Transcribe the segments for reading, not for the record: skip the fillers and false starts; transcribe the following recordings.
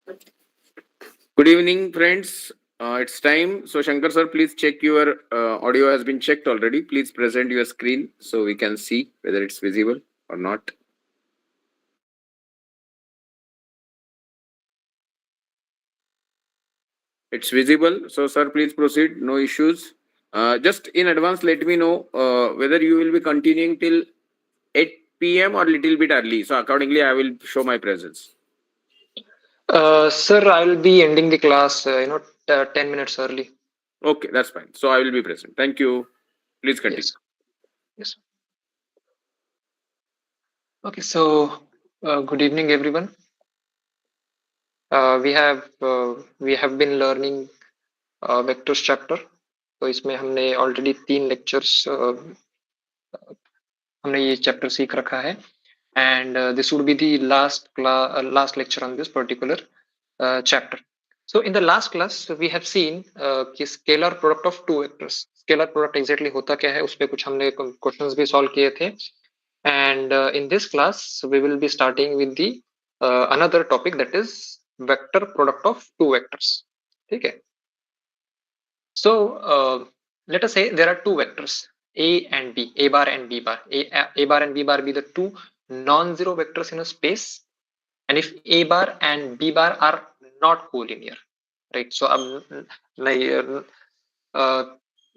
Good evening, friends. It's time. So, Shankar sir, please check your audio has been checked already. Please present your screen so we can see whether it's visible or not. It's visible. So, sir, please proceed. No issues. Just in advance, let me know whether you will be continuing till 8 p.m. or little bit early. So, accordingly, I will show my presence. Sir, I will be ending the class, 10 minutes early. Okay, that's fine. So, I will be present. Thank you. Please continue. Yes. Yes. Okay, so good evening, everyone. We have been learning vectors chapter. तो इसमें हमने already 3 lectures हमने ये chapter सीख रखा है, and this would be the last lecture on this particular chapter. So in the last class we have seen कि scalar product of two vectors. Scalar product exactly होता क्या है, उस पे कुछ हमने questions भी solve किए थे. And in this class we will be starting with the another topic, that is vector product of two vectors. ठीक है. So let us say there are two vectors a and b, a bar and b bar. A bar and b bar be the two non-zero vectors in a space, and if a bar and b bar are not collinear, right? So अब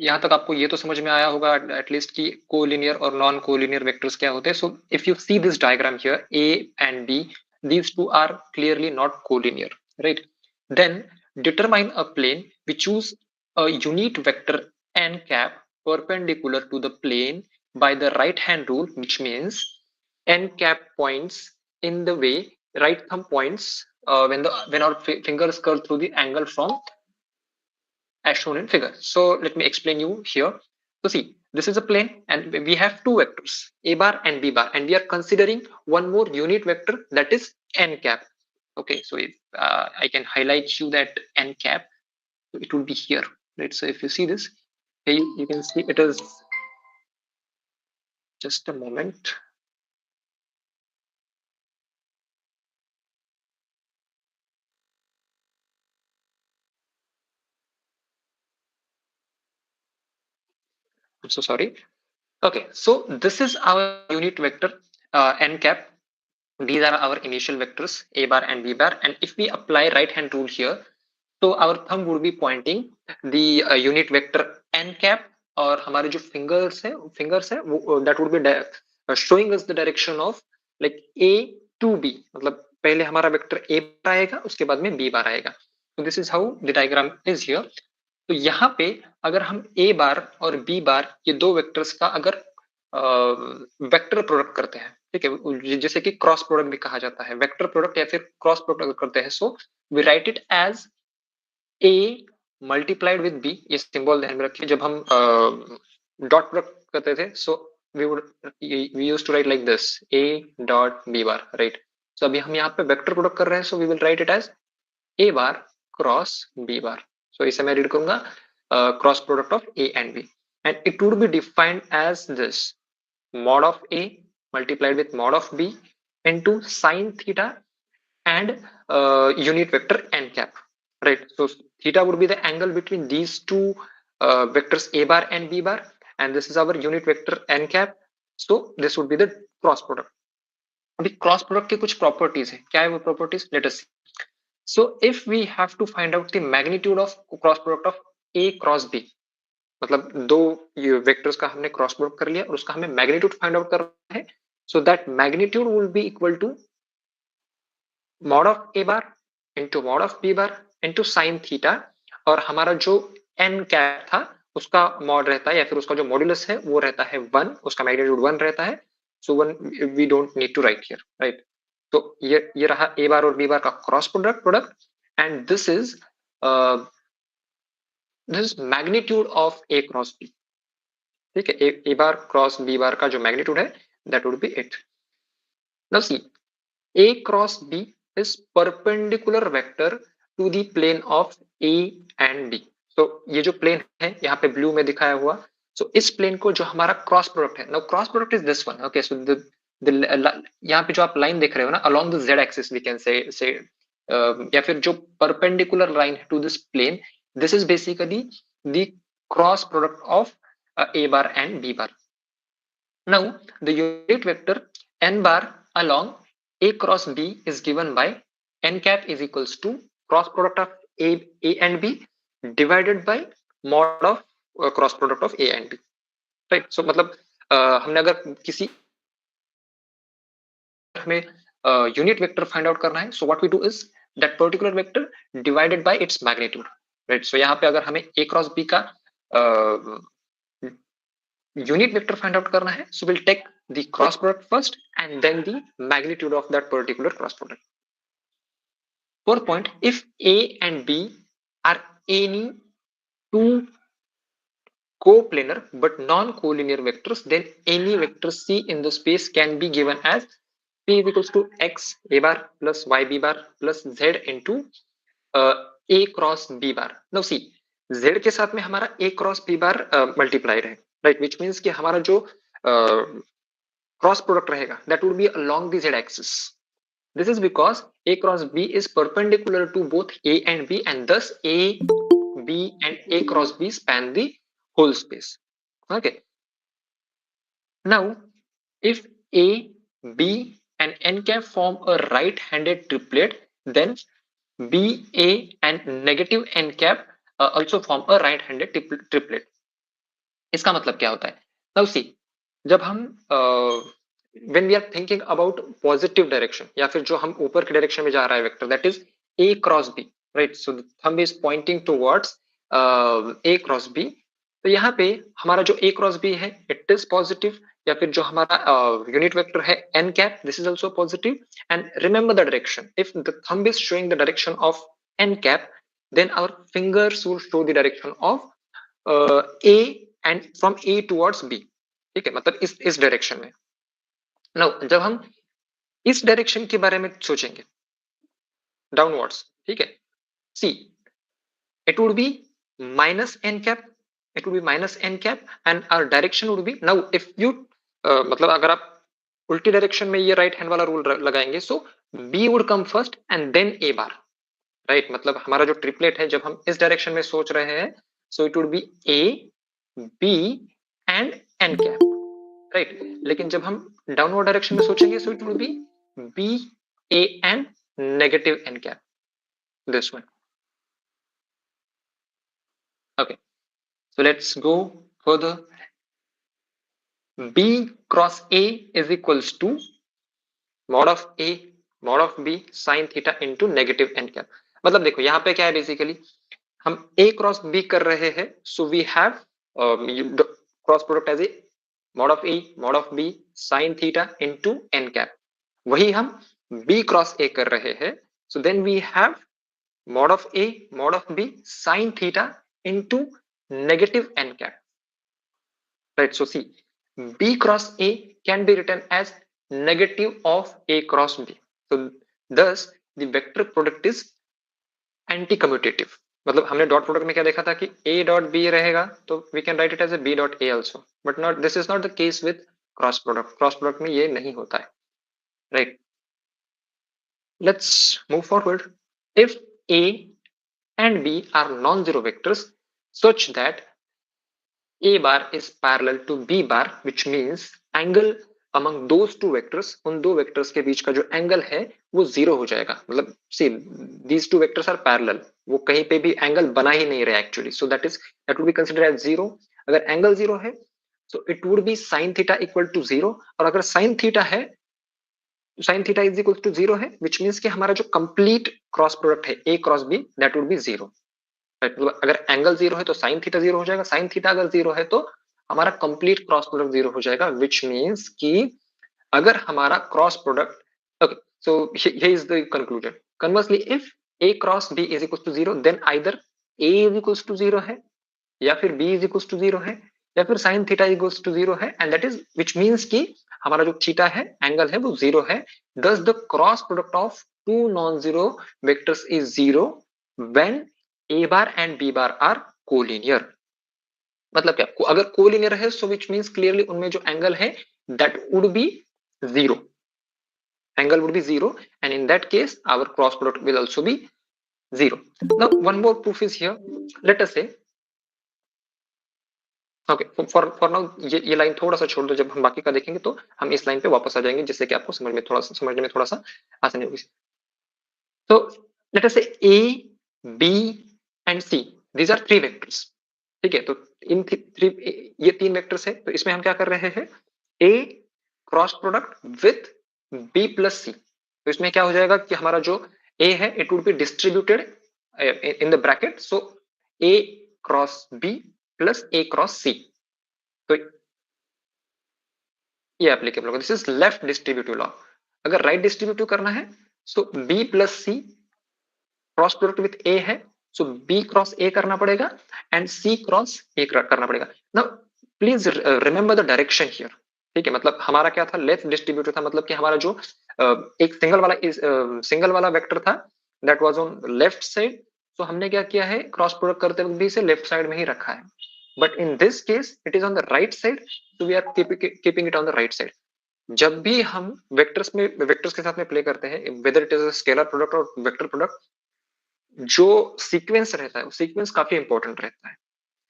यहाँ तक आपको ये तो समझ में आया होगा एटलीस्ट कि कोलिनियर और नॉन कोलिनियर वेक्टर्स क्या होते हैं. So if you see this diagram here, a and b, these two are clearly not collinear, right? Then determine a plane. We choose a unit vector n cap perpendicular to the plane by the right hand rule, which means n cap points in the way right thumb points when our fingers curl through the angle from as shown in figure. So let me explain you here. So see, this is a plane and we have two vectors, a bar and b bar, and we are considering one more unit vector, that is n cap. Okay, so if I can highlight you that n cap, it will be here, right? So if you see this, here you can see it is, just a moment. I'm so sorry. Okay, so this is our unit vector n cap. These are our initial vectors a bar and b bar, and if we apply right hand rule here, so our thumb would be pointing the unit vector n cap, और हमारे जो fingers है वो that would be showing us the direction of like a to b. मतलब पहले हमारा vector a बार आएगा, उसके बाद में b बार आएगा. So this is how the diagram is here. तो यहाँ पे अगर हम a बार और b बार ये दो वेक्टर्स का अगर वेक्टर प्रोडक्ट करते हैं, ठीक है, जैसे कि क्रॉस प्रोडक्ट भी कहा जाता है, वेक्टर प्रोडक्ट या फिर क्रॉस प्रोडक्ट करते हैं, so we write it as a multiplied with b. ये सिंबल ध्यान में रखिए, जब हम डॉट प्रोडक्ट करते थे, so we used to write like this a dot b bar, right? सो अभी हम यहाँ पे वेक्टर प्रोडक्ट कर रहे हैं, so we will write it as a bar cross b bar. So इसे मैं रीड करूंगा cross product of a and b, and it would be defined as this: mod of a multiplied with mod of b into sine theta and unit vector n cap, right? So theta would be the angle between these two vectors a bar and b bar, and this is our unit vector n cap. So this would be the cross product. अभी cross product की कुछ properties है, क्या है वो properties? Let us see. So if we have to find out the magnitude of cross product of a cross b, मतलब दो vectors का हमने क्रॉस प्रोडक्ट कर लिया और उसका हमें मैग्नीट्यूड फाइंड आउट करना है. So that magnitude will be equal to mod of a bar into mod of b bar into sin theta, और हमारा जो n कैप था उसका मॉड रहता है या फिर उसका जो मॉड्यूलस है वो रहता है 1, उसका मैग्नीट्यूड 1 रहता है. So 1 we don't need to write here, right? तो ये रहा a बार और b बार का cross product, and this is magnitude of a cross b. ठीक है, a bar cross b bar का जो मैग्नीट्यूड है that would be it. Now see, a cross b is perpendicular vector to the plane of a and b. So ये जो plane है यहाँ पे ब्लू में दिखाया हुआ, so इस प्लेन को जो हमारा क्रॉस प्रोडक्ट है, now cross product is this one. Okay, so यहाँ पे जो आप लाइन देख रहे हो ना, along the z axis we can say या फिर जो परपेंडिकुलर लाइन है to this plane, this is basically the cross product of a bar and b bar. Now the unit vector n bar along a cross b is given by n cap is equals to cross product of a and b divided by mod of cross product of a and b, right? So मतलब हमने अगर किसी हमें unit vector find out करना है, so what we do is that particular vector divided by its magnitude, right? So यहाँ पे अगर हमें a क्रॉस b का यूनिट वेक्टर फाइंड आउट करना है, so will take the cross product first and then the magnitude of that particular cross product. Fourth point, if a and b are any two coplanar but non-collinear vectors, then any vector c in the space can be given as p is equals to x a bar plus y b bar plus z into a cross b bar. Now see, z के साथ में हमारा a cross b bar multiplied है, right? विच means कि हमारा जो cross product रहेगा that would B along the z axis. This is because a cross b is perpendicular to both a and b, and thus a, b and a cross b span the whole space. Okay. Now, if a, b and n cap form a right-handed triplet, then b, a and negative n cap also form a right-handed triplet. इसका मतलब क्या होता है? Now see, जब हम when we are thinking about positive direction या फिर जो हम ऊपर की डायरेक्शन में जा रहा है vector, that is a cross b, right? So the thumb is pointing towards a cross b. तो यहाँ पे हमारा जो a cross b है it is positive, या फिर जो हमारा यूनिट वेक्टर है n cap, this is also positive. And remember the direction. If the thumb is showing the direction of n cap, then our fingers will show the direction of a and from a towards b. ठीक है, मतलब इस direction में. Now जब हम इस direction के बारे में सोचेंगे डाउनवर्ड्स, ठीक है, see it would be minus n cap, it would be minus n cap and our direction would be, now if you मतलब अगर आप उल्टी डायरेक्शन में ये राइट हैंड वाला रूल लगाएंगे, so B would come first and then A bar, right? मतलब हमारा जो ट्रिपलेट है जब हम इस डायरेक्शन में सोच रहे हैं, so it would be a, B and n cap, right? लेकिन जब हम डाउनवर्ड डायरेक्शन में सोचेंगे, so it will be b, a and negative n cap, this one. Okay, so let's go further. B cross A is equals to mod of A mod of B sin theta into negative n cap. मतलब देखो यहाँ पे क्या है, basically हम A cross B कर रहे हैं, so we have cross product as a mod of A mod of B sin theta into n cap. वही हम B cross A कर रहे हैं, so then we have mod of A mod of B sin theta into negative n cap, right? So see, B cross A can be written as negative of A cross B. So thus the vector product is anti-commutative. मतलब हमने dot product में क्या देखा था कि A dot B रहेगा, तो we can write it as a B dot A also, but not, this is not the case with cross product. Cross product में ये नहीं होता है, right? Let's move forward. If A and B are non-zero vectors such that A bar is parallel to B bar, which means angle among those two vectors, उन दो vectors के बीच का जो angle है वो zero हो जाएगा. मतलब see, these two vectors are parallel, वो कहीं पे भी angle बना ही नहीं रहे actually, so that would be considered as zero. अगर angle zero है, so it would be sin theta equal to zero, और अगर sin theta है, sin theta is equal to zero है, which means कि हमारा जो complete cross product है A cross B, that would be zero. अगर एंगल जीरो है तो साइन थीटा जीरो हो जाएगा, साइन थीटा अगर जीरो है तो हमारा कंप्लीट क्रॉस प्रोडक्ट जीरो हो जाएगा, विच मीन्स कि अगर हमारा cross product, okay, so here is the conclusion. Conversely, if A cross B is equal to zero, then either A is equal to zero है, या फिर B is equal to zero है, या फिर sine theta is equal to zero है, and that is which means कि हमारा जो थीटा है, एंगल है, वो जीरो है. Thus the cross product of two non zero vectors is zero when A bar and B bar are collinear. मतलब क्या, अगर कोलिनियर है, सो विच मीन्स क्लियरली उनमें जो एंगल है that would B zero. angle would be 0, and in that case our cross product will also be 0. Now one more proof is here. Let us say, okay, for now ये line थोड़ा सा छोड़ दो, जब हम बाकी का देखेंगे तो हम इस लाइन पे वापस आ जाएंगे, जिससे कि आपको समझने में थोड़ा सा आसानी होगी. तो let us say A, B and C, these are 3 vectors. ठीक है, तो इन थ्री, ये 3 वेक्टर्स है, तो इसमें हम क्या कर रहे हैं, A cross product with B plus C. तो इसमें क्या हो जाएगा कि हमारा जो ए है it would be distributed in the bracket, so A cross B plus A cross C. तो ये एप्लीकेबल होगा. This is left distributive law. अगर राइट डिस्ट्रीब्यूटिव करना है, so B plus C cross product with A है, so B cross ए करना पड़ेगा and C cross ए करना पड़ेगा. Now please remember the direction here. ठीक है, मतलब हमारा क्या था, लेफ्ट डिस्ट्रीब्यूटिव था, मतलब कि हमारा जो एक सिंगल वाला वेक्टर था that was on left side. तो हमने क्या किया है, क्रॉस प्रोडक्ट करते वक्त भी इसे लेफ्ट साइड में ही रखा है. But in this case it is on the right side, so we are keeping it on the right side. जब भी हम वेक्टर्स के साथ में प्ले करते हैं, whether it is a scalar product और वेक्टर प्रोडक्ट, जो सीक्वेंस रहता है वो सीक्वेंस काफी इंपॉर्टेंट रहता है,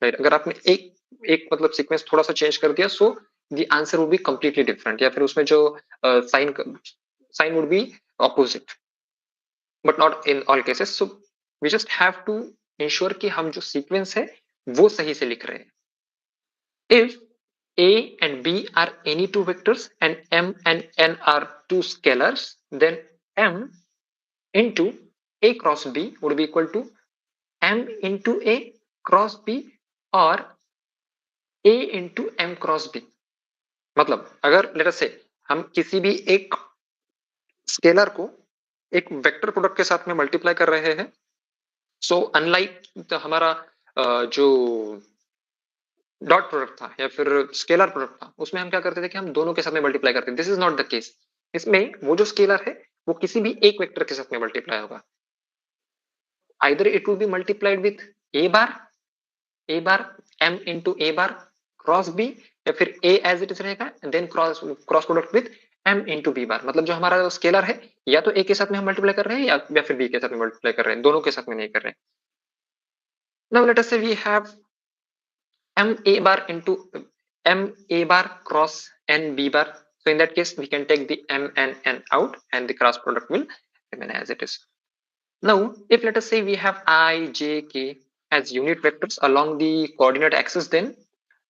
राइट. अगर आपने एक एक मतलब सीक्वेंस थोड़ा सा चेंज कर दिया, so the answer would be completely different, या फिर उसमें जो sign would be opposite, but not in all cases. So we just have to ensure कि हम जो सीक्वेंस है वो सही से लिख रहे हैं. If A and B are any two vectors and M and N are two scalars, then M into A cross B would be equal to M into A cross B or A into M cross B. मतलब अगर late us से हम किसी भी एक scalar को एक vector product के साथ में मल्टीप्लाई कर रहे हैं, सो अनलाइक हमारा जो डॉट प्रोडक्ट था या फिर स्केलर प्रोडक्ट था, उसमें हम क्या करते थे कि हम दोनों के साथ में मल्टीप्लाई करते थे. This is not the case. इसमें वो जो स्केलर है वो किसी भी एक वेक्टर के साथ में मल्टीप्लाई होगा. Either it will be multiplied with a bar m into a bar cross b, या फिर ए एज इट इज रहेगा then cross product with m into B bar. मतलब जो हमारा स्केलर है या तो ए के साथ में हम मल्टीप्लाई कर रहे हैं या फिर बी के साथ में मल्टीप्लाई कर रहे हैं, दोनों के साथ में नहीं कर रहे हैं. Now let us say we have m a bar into m a bar cross n b bar. So in that case we can take the m and n out and the cross product will remain as it is. Now if let us say we have I, j, k as unit vectors along the coordinate axis, then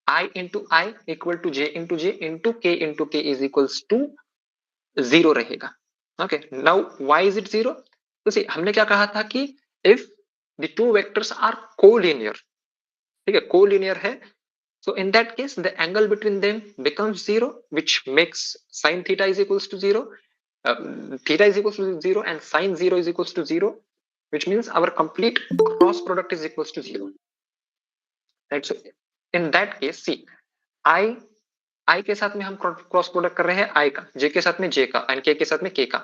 I into I equal to j into k is equals to 0 रहेगा. Okay, now why is it 0? तो see हमने क्या कहा था कि if the two vectors are collinear, ठीक है, collinear है, so in that case the angle between them becomes 0, which makes sin theta is equals to 0, theta is equals to 0 and sin 0 is equals to 0, which means our complete cross product is equals to 0, right. So in that case see I के साथ में हम cross product कर रहे हैं I का, J के साथ में J का एंड K के साथ में K का.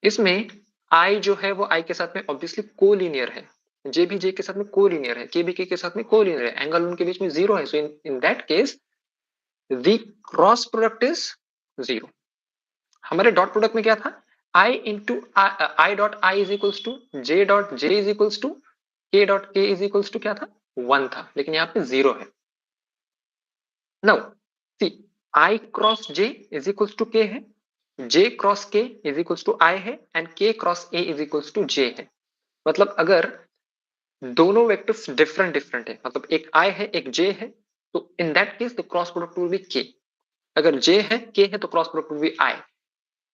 इसमें I जो है वो I के साथ में ऑब्वियसली कोलिनियर है, J भी J के साथ में कोलिनियर है, K भी K के साथ में कोलिनियर है, एंगल उनके बीच में 0 है. So in that case the cross product is 0. हमारे डॉट प्रोडक्ट में क्या था, I into I dot I is equals to J dot J is equals to K dot K is equals to क्या था, 1 था, लेकिन यहाँ पे 0 है. Now see I cross J is equals to K है, J cross K is equals to I है and K cross A is equals to J है. मतलब अगर दोनों वेक्टर्स डिफरेंट है, मतलब एक I है एक J है, तो in that case the cross product will be K. अगर J है K है तो cross product will be I,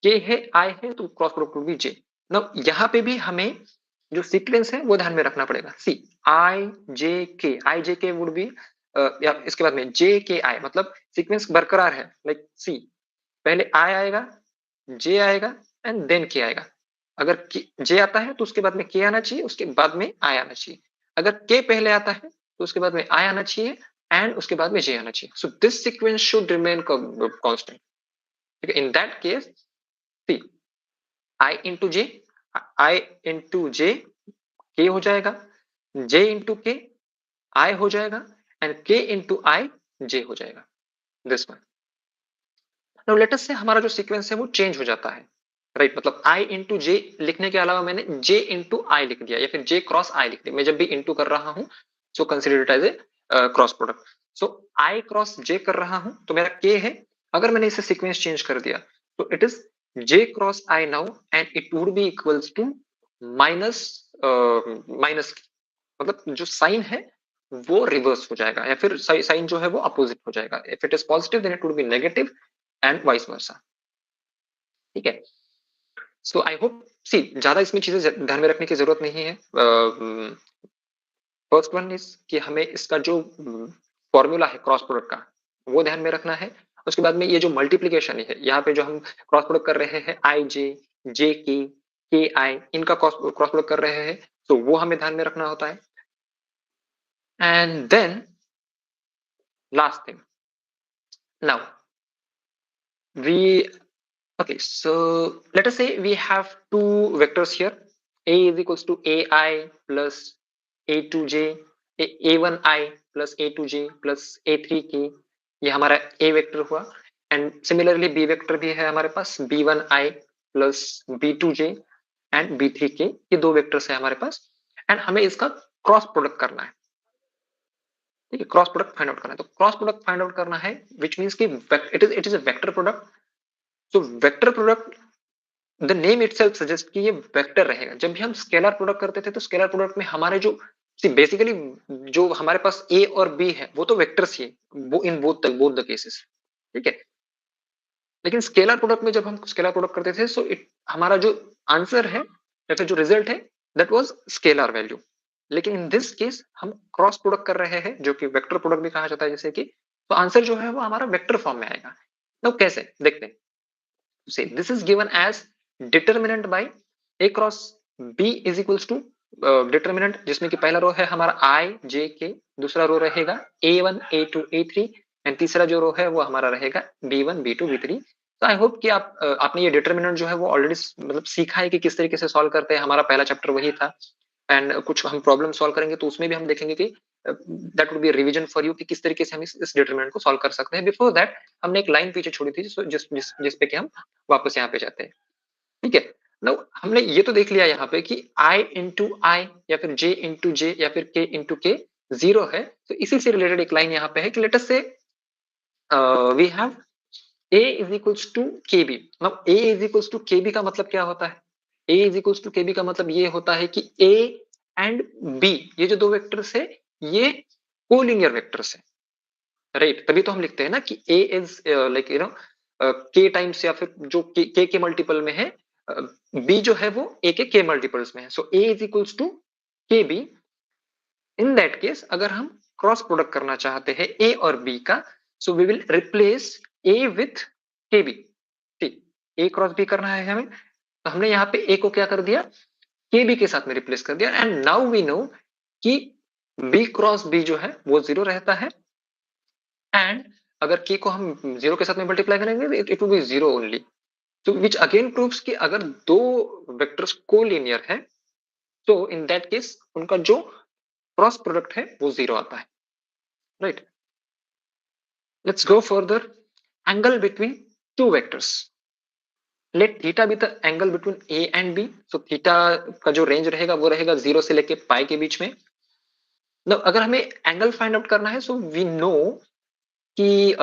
K है I है तो cross product will be J. Now यहाँ पे भी हमें जो सीक्वेंस है वो ध्यान में रखना पड़ेगा. सी I J K would be या इसके बाद में J K I, मतलब सीक्वेंस बरकरार है. लाइक सी पहले I आएगा, J आएगा एंड देन K आएगा. अगर J आता है तो उसके बाद में K आना चाहिए, उसके बाद में I आना चाहिए. अगर K पहले आता है तो उसके बाद में I आना चाहिए एंड उसके बाद में J आना चाहिए. So this sequence should remain constant. In that case see I into J K हो जाएगा, J इंटू K I हो जाएगा and K into I J हो जाएगा. This one. Now let us से हमारा जो सीक्वेंस है वो चेंज हो जाता है. राइट, मतलब I इंटू जे लिखने के अलावा मैंने J इंटू आई लिख दिया या फिर J क्रॉस आई लिख दिया। मैं जब भी इंटू कर रहा हूं so consider it as a cross product. So I cross J कर रहा हूं तो मेरा K है। अगर मैंने इसे सीक्वेंस चेंज कर दिया तो it is J cross I now and it would be equals to minus minus, मतलब जो साइन है वो रिवर्स हो जाएगा या फिर साइन जो है वो अपोजिट हो जाएगा। If it is positive then it would be negative and vice versa. ठीक है, सो आई होप सी ज्यादा इसमें चीजें ध्यान में रखने की जरूरत नहीं है। फर्स्ट वन इज कि हमें इसका जो फॉर्मूला है क्रॉस प्रोडक्ट का वो ध्यान में रखना है। उसके बाद में ये जो मल्टीप्लीकेशन है यहाँ पे जो हम क्रॉस प्रोडक्ट कर रहे हैं आई जे, जे के आई, इनका क्रॉस प्रोडक्ट कर रहे हैं तो वो हमें ध्यान में रखना होता है। And then last thing, now we okay, so let us say we have two vectors here. A is equals to ai plus a2j, a1i plus a2j plus a3k, ये हमारा a वेक्टर हुआ। एंड सिमिलरली b वेक्टर भी है हमारे पास, b1i plus b2j and b3k, ये दो vectors है हमारे पास। एंड हमें इसका क्रॉस प्रोडक्ट करना है। ठीक है, क्रॉस प्रोडक्ट फाइंड आउट करना है। तो क्रॉस प्रोडक्ट फाइंड आउट करना है विच मीन्स कि it is a vector product. तो vector product the name itself suggest कि ये वेक्टर रहेगा। जब भी हम स्केलर प्रोडक्ट करते थे तो स्केलर प्रोडक्ट में हमारे जो बेसिकली जो हमारे पास ए और बी है वो तो वेक्टर्स ही है, वो इन बोथ द केसेस। ठीक है, लेकिन स्केलर प्रोडक्ट में जब हम स्केलर प्रोडक्ट करते थे सो इट हमारा जो आंसर है या फिर जो रिजल्ट है दैट वाज स्केलर वैल्यू। लेकिन इन दिस केस हम क्रॉस प्रोडक्ट कर रहे हैं जो कि वेक्टर प्रोडक्ट भी कहा जाता है जैसे कि, तो आंसर जो है वो हमारा वेक्टर फॉर्म में आएगा। तो कैसे देखते हैं, say this is given as determinant by a cross b is equals to determinant जिसमें कि पहला रो है हमारा i j k, दूसरा रो रहेगा a1 a2 a3 एंड तीसरा जो रो है वो हमारा रहेगा b1 b2 b3। तो आई होप कि आपने ये डिटर्मिनेंट जो है वो ऑलरेडी मतलब सीखा है कि किस तरीके से सॉल्व करते हैं। हमारा पहला चैप्टर वही था एंड कुछ हम प्रॉब्लम सॉल्व करेंगे तो उसमें भी हम देखेंगे कि that would B revision for you कि किस तरीके से हम इस डिटरमिनेंट को सॉल्व कर सकते हैं। बिफोर दैट हमने एक लाइन पीछे छोड़ी थी जिस पे कि हम वापस यहाँ पे जाते हैं। ठीक है, नाउ हमने ये तो देख लिया यहाँ पे कि i इंटू आई या फिर j इंटू जे या फिर k इंटू के जीरो है। तो इसी से रिलेटेड एक लाइन यहाँ पे है कि let us say we have a is equals to k b. मतलब a is equals to k b का मतलब क्या होता है? a is equals to k b का मतलब ये होता है कि a एंड b ये जो दो वेक्टर्स है ये कोलिनियर वेक्टर्स है। राइट, तभी तो हम लिखते हैं ना कि a is like you know k times या फिर जो k के मल्टीपल में है, b जो है वो a के k मल्टीपल्स में है। So a is equals to k B. In that case अगर हम क्रॉस प्रोडक्ट करना चाहते हैं a और b का, so we will replace a with k b. ठीक, a क्रॉस b करना है हमें तो हमने यहाँ पे a को क्या कर दिया, के बी के साथ में रिप्लेस कर दिया। एंड नाउ वी नो कि b क्रॉस b जो है वो जीरो रहता है एंड अगर k को हम जीरो के साथ में मल्टीप्लाई करेंगे it will B zero only. तो विच अगेन प्रूव्स कि अगर दो वेक्टर्स कोलिनियर है तो इन दैट केस उनका जो क्रॉस प्रोडक्ट है वो जीरो आता है। Right, let's go further. Angle between two vectors, let theta be the angle between a and b. So theta का जो रेंज रहेगा वो रहेगा जीरो से लेके पाई के बीच में। अगर हमें एंगल फाइंड आउट करना है सो वी नो कि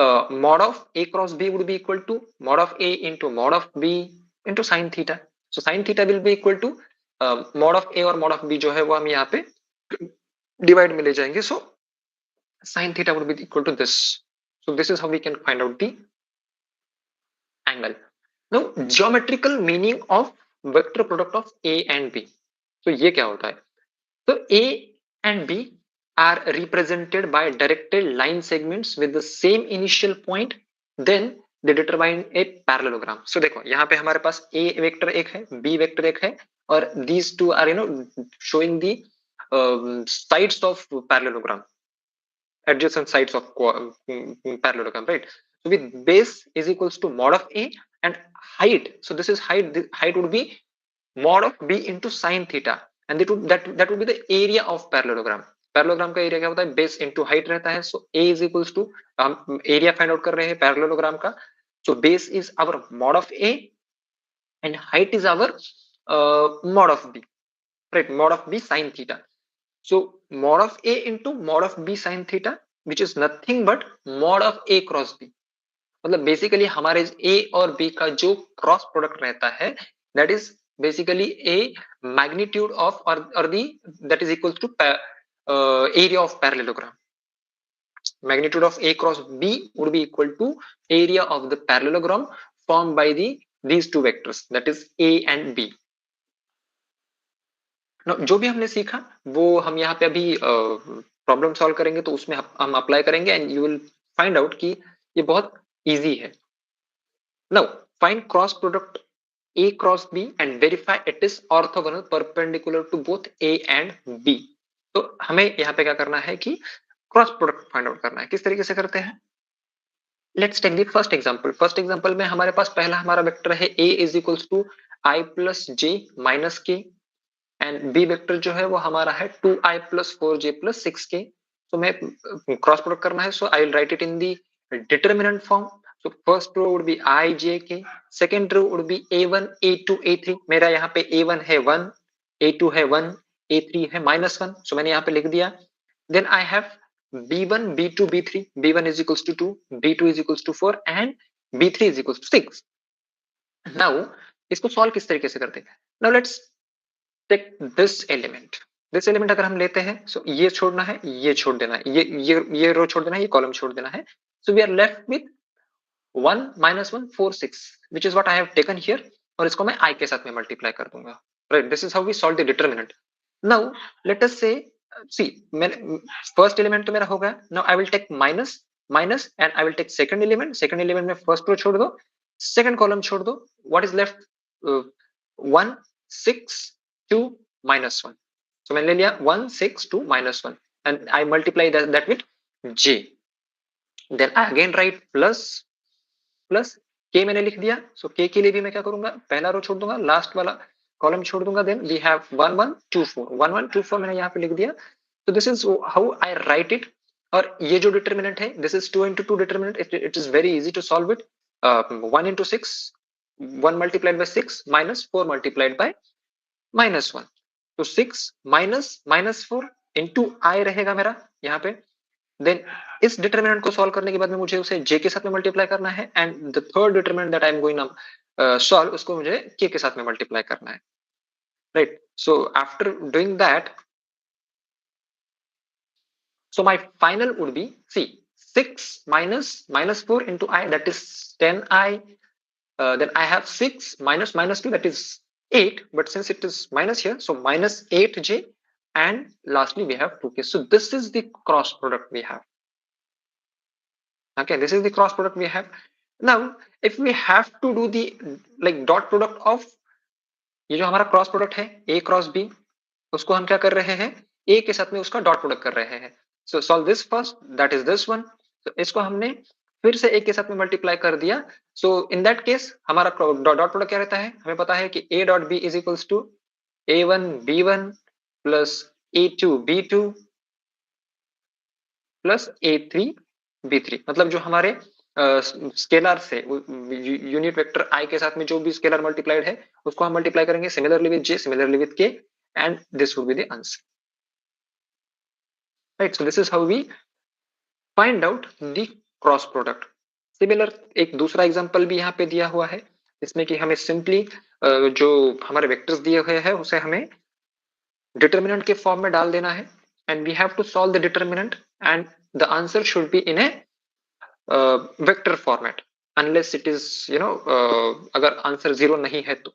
mod of a cross b would be equal to mod of a into mod of b into sin theta. So sin theta will be equal to mod of a और mod of b जो है वो हम यहाँ पे divide में ले जाएंगे। So sin theta would be equal to this. So this is how we can find out the angle. Now geometrical meaning of vector product of a and b. So ये क्या होता है? So a and b are represented by directed line segments with the same initial point, then they determine a parallelogram. So देखो यहाँ पे हमारे पास a vector एक है, b वेक्टर एक है और these two are showing the sides of parallelogram, adjacent sides of parallelogram, right? So with base is equals to mod of a and height. So this is height. The height would be mod of b into sin theta and that would be the area of parallelogram. Parallelogram का area क्या होता है, base into height रहता है। So a is equals to, हम area find out कर रहे हैं पैरेललोग्राम का, so base is our mod of a and height is our mod of b, right? Mod of b sin theta. So mod of a into mod of b sin theta, which is nothing but mod of a cross b. मतलब basically हमारे a और b का जो cross product रहता है, that is basically a magnitude of और the that is equal to area of parallelogram. Magnitude of a cross b would be equal to area of the parallelogram formed by these two vectors, that is a and b. Now, जो भी हमने सीखा वो हम यहाँ पे अभी problem solve करेंगे, तो उसमें हम अप्लाई करेंगे and you will find out कि ये बहुत इजी है. Now, find cross product a cross b and verify it is orthogonal perpendicular to both a and b. तो हमें यहाँ पे क्या करना है कि क्रॉस प्रोडक्ट फाइंड आउट करना है. किस तरीके से करते हैं? Let's take the first example. First example में हमारे पास पहला हमारा वेक्टर है a is equals to i plus j minus k, and b vector जो है वो हमारा है 2i plus 4j plus 6k. तो मैं क्रॉस प्रोडक्ट करना है, so I will write it in the determinant form. So first row would be I, J, K. Second row would be A1, A2, A3. मेरा यहाँ पे A1 है 1, A2 है 1, A3 है -1. So मैंने यहाँ पे लिख दिया. Then I have B1, B2, B3. B1 is equals to 2, B2 is equals to 4, and B3 is equals to 6. Now इसको सॉल्व किस तरीके से करते हैं? Now let's take this element. This element अगर हम लेते हैं, so ये छोड़ना है, ये छोड़ देना है, ये रो छोड़ देना है, ये कॉलम छोड़ देना है. So we are left with 1 minus 1 4 6, which is what I have taken here, और इसको मैं i के साथ में मल्टीप्लाई कर दूंगा. Right, this is how we solve the determinant. Now let us say, see, first element तो मेरा हो गया. Now I will take minus minus and I will take second element. Second element में फर्स्ट रो छोड़ दो, second column छोड़ दो. What is left? 1 6 2 minus 1. So मैंने ले लिया 1 6 2 minus 1 and I multiply that with j. Then I again write plus plus के मैंने लिख दिया. सो के लिए भी मैं क्या करूंगा, पहला रो छोड़ दूंगा, लास्ट वाला कॉलम छोड़ दूंगा. देन वी हैव 1 1 2 4, 1 1 2 4 मैंने यहाँ पे लिख दिया. तो this is how I write it. और ये जो डिटरमिनेंट है, this is 2 into 2 determinant. It is very easy to solve it. 1 into 6, 1 multiplied by 6 minus 4 multiplied by -1. तो 6 minus 4 into I रहेगा मेरा यहाँ पे. देन इस डिटरमिनेंट को सॉल्व करने के बाद में मुझे उसे j के साथ में मल्टीप्लाई करना है, and the third determinant that I am going solve, उसको मुझे k के साथ में मल्टीप्लाई करना है. Right, so after doing that, so my final would be, see, 6 minus 4 into I, that is 10i. Then I have 6 minus 2, that is 8, but since it is minus here, so minus 8j, and lastly we have 2k. So this is the cross product we have. Okay, this is the cross product we have. Now if we have to do the like dot product of ये जो हमारा cross product है a cross b, उसको हम क्या कर रहे हैं, a के साथ में उसका डॉट प्रोडक्ट कर रहे हैं. सो solve this first, that is this one. तो इसको हमने फिर से a के साथ में मल्टीप्लाई कर दिया. सो इन दैट केस हमारा डॉट प्रोडक्ट क्या रहता है, हमें पता है कि a dot b is equals to a1 b1 plus a2 b2 plus a3 b3. मतलब जो हमारे स्केलर से यूनिट वेक्टर i के साथ में जो भी स्केलर मल्टीप्लाइड है उसको हम मल्टीप्लाई करेंगे similarly with j, similarly with k, and this would be the answer. Right, so this is how we find out the cross product. Similar एक दूसरा एग्जांपल भी यहाँ पे दिया हुआ है, जिसमें कि हमें सिंपली जो हमारे वेक्टर्स दिए हुए हैं उसे हमें डिटरमिनेंट के फॉर्म में डाल देना है, and we have to solve the determinant, and the answer should be in a vector format, unless it is अगर आंसर 0 नहीं है तो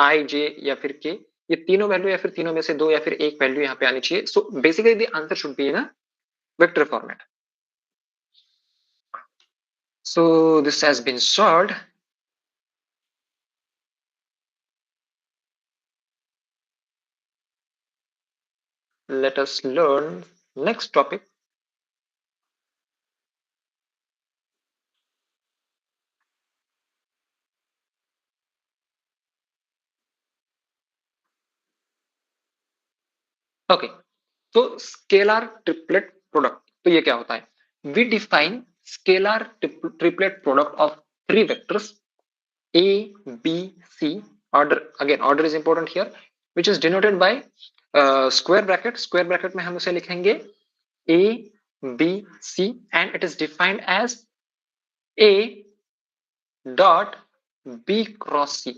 i, j या फिर k, ये तीनों वैल्यू या फिर तीनों में से दो या फिर एक वैल्यू यहाँ पे आनी चाहिए. So basically the answer should be in a vector format. So this has been solved. Let us learn next topic. Okay, so scalar triplet product. तो ये क्या होता है? We define scalar triplet product of three vectors a, b, c order is important here, which is denoted by square bracket में हम उसे लिखेंगे A, B, C, and it is defined as A dot B cross C.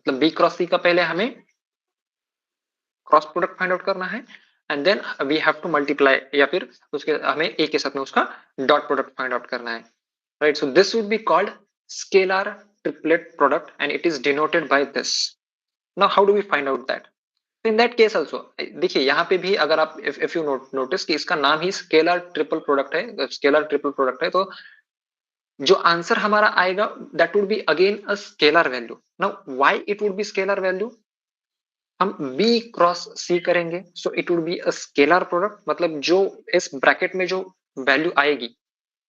मतलब B cross C का पहले हमें cross product find out करना है, and then we have to multiply, या फिर उसके हमें A के साथ में उसका डॉट प्रोडक्ट फाइंड आउट करना है, right. So this would be called scalar triplet product and it is denoted by this. Now how do we find out that? In that case also देखिए यहाँ पे भी अगर आप इफ यू नोटिस कि इसका नाम ही स्केलर ट्रिपल प्रोडक्ट है, स्केलर ट्रिपल प्रोडक्ट है, तो जो आंसर हमारा आएगा that would be again a scalar value. Now why it would B scalar value? हम B क्रॉस C करेंगे, सो it would be a scalar product, मतलब जो इस ब्रैकेट में जो वैल्यू आएगी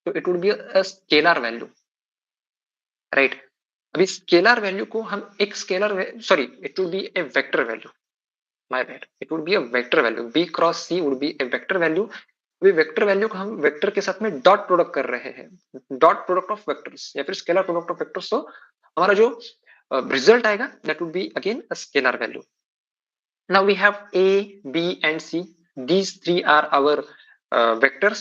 तो it would be a scalar value, right. अभी स्केलर वैल्यू को हम एक it would be A vector value, my bad, it would be a vector value. B cross C would be A vector value. अभी vector value को हम vector के साथ में डॉट प्रोडक्ट कर रहे हैं, डॉट प्रोडक्ट ऑफ वेक्टर्स या फिर स्केलर प्रोडक्ट ऑफ वेक्टर्स, तो हमारा जो रिजल्ट आएगा that would be again a scalar value. Now we have A, B and C. These three are our vectors.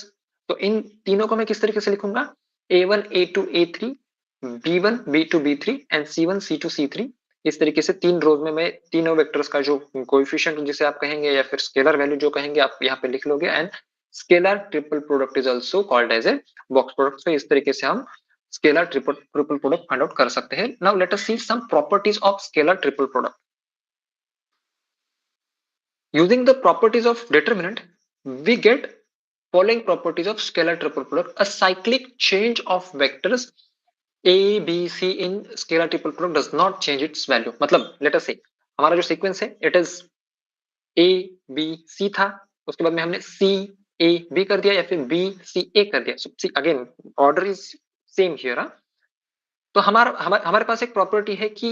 तो इन तीनों को मैं किस तरीके से लिखूंगा? A1, A2, A3, B1, B2, B3 and C1, C2, C3. इस तरीके से तीन रोज में मैं तीनों वेक्टर्स का जो कोएफिशिएंट जिसे आप कहेंगे या फिर स्केलर वैल्यू जो कहेंगे आप यहाँ पे लिख लोगे. And scalar triple product is also called as a box product. तो इस तरीके से हम scalar triple product find out कर सकते हैं. Now let us see some properties of scalar triple product. Using the properties of determinant, we get following properties of scalar triple product. A cyclic change of vectors A, B, C in scalar triple product does not change its value. मतलब let us say हमारा जो sequence है it is A, B, C था, उसके बाद में हमने C, A, B कर दिया या फिर B, C, A कर दिया. So see again order is same here. तो हमारे पास एक प्रॉपर्टी है कि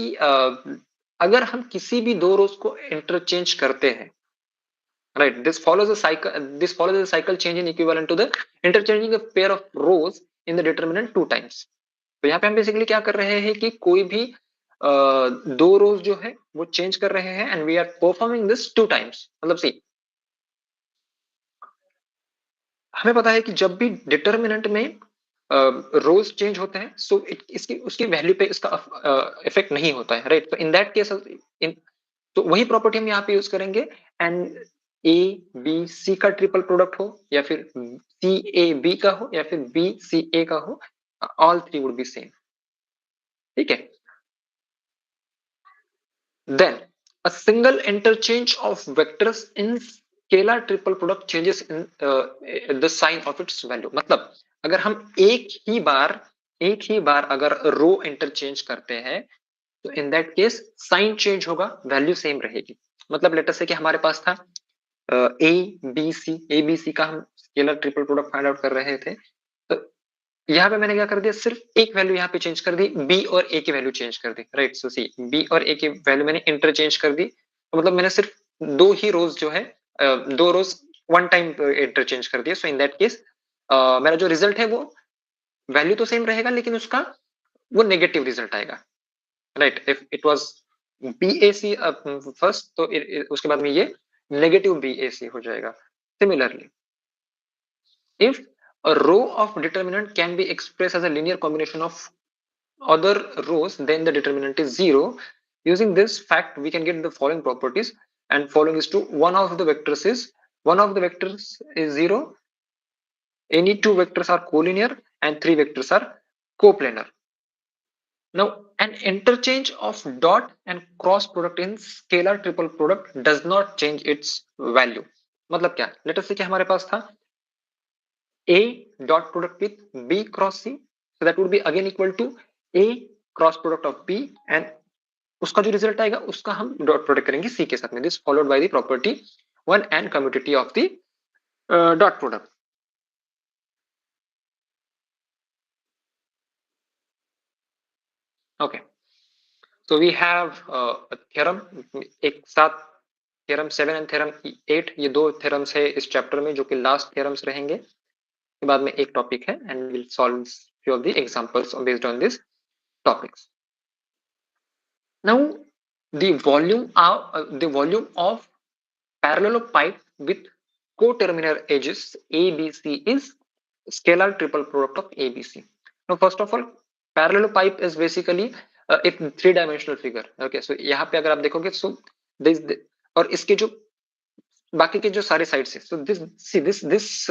अगर हम किसी भी दो रोज को इंटरचेंज करते हैं, right, this follows a cycle change in equivalent to the interchanging a pair of rows in the determinant two times. तो यहाँ पे हम बेसिकली क्या कर रहे हैं कि कोई भी दो रोज जो है वो चेंज कर रहे हैं and we are performing this two times. मतलब सी हमें पता है कि जब भी डिटर्मिनेंट में रोज चेंज होते हैं सो इसकी उसकी वैल्यू पे इसका इफेक्ट नहीं होता है, राइट. तो इन दैट केस तो वही प्रॉपर्टी हम यहाँ पे यूज करेंगे. एंड ए बी सी का ट्रिपल प्रोडक्ट हो या फिर सी ए बी का हो या फिर बी सी ए का हो, all three would be same. ठीक है. Then a single interchange of vectors in scalar triple product changes in the sign of its value. मतलब अगर हम एक ही बार अगर रो इंटरचेंज करते हैं तो in that case sign change होगा, वैल्यू सेम रहेगी. मतलब लेटर से कि हमारे पास था ए बी सी का हम scalar triple product find out कर रहे थे. तो यहाँ पे मैंने क्या कर दिया, सिर्फ एक वैल्यू यहाँ पे चेंज कर दी, बी और ए की वैल्यू चेंज कर दी, राइट. सो सी बी और ए की वैल्यू मैंने इंटरचेंज कर दी. तो मतलब मैंने सिर्फ दो ही रोज जो है दो रोज वन टाइम इंटरचेंज कर दिया. सो इन दैट केस मेरा जो रिजल्ट है वो वैल्यू तो सेम रहेगा लेकिन उसका वो नेगेटिव रिजल्ट आएगा, right. If it was BAC first तो उसके बाद में ये नेगेटिव BAC हो जाएगा. Similarly if a row of determinant can be expressed as a linear combination of other rows, then the determinant is zero. Using this fact we can get the following properties, and following is to one of the vectors is zero, any two vectors are collinear and three vectors are coplanar. Now, an interchange of dot and cross product in scalar triple product does not change its value. मतलब क्या, let us say कि हमारे पास था A dot product with B cross C, so that would be again equal to A cross product of B, and उसका जो result आएगा उसका हम डॉट प्रोडक्ट करेंगे C के साथ में. This followed by the property 1 and commutativity of the dot product. Okay. So we have a theorem, एक साथ थ्योरम 7 एंड थ्योरम 8, ये दो थ्योरम्स है इस चैप्टर में जो कि लास्ट थ्योरम्स रहेंगे. के बाद में एक टॉपिक है and will solve few of the examples based on this topics. Now, the volume of parallel pipe with co-terminal edges ABC is scalar triple product of ABC. Now, first of all, parallel pipe is basically एक three dimensional figure. Okay, so यहाँ पे अगर आप देखोगे, so this और इसके जो बाकी के जो सारे साइड्स है, so this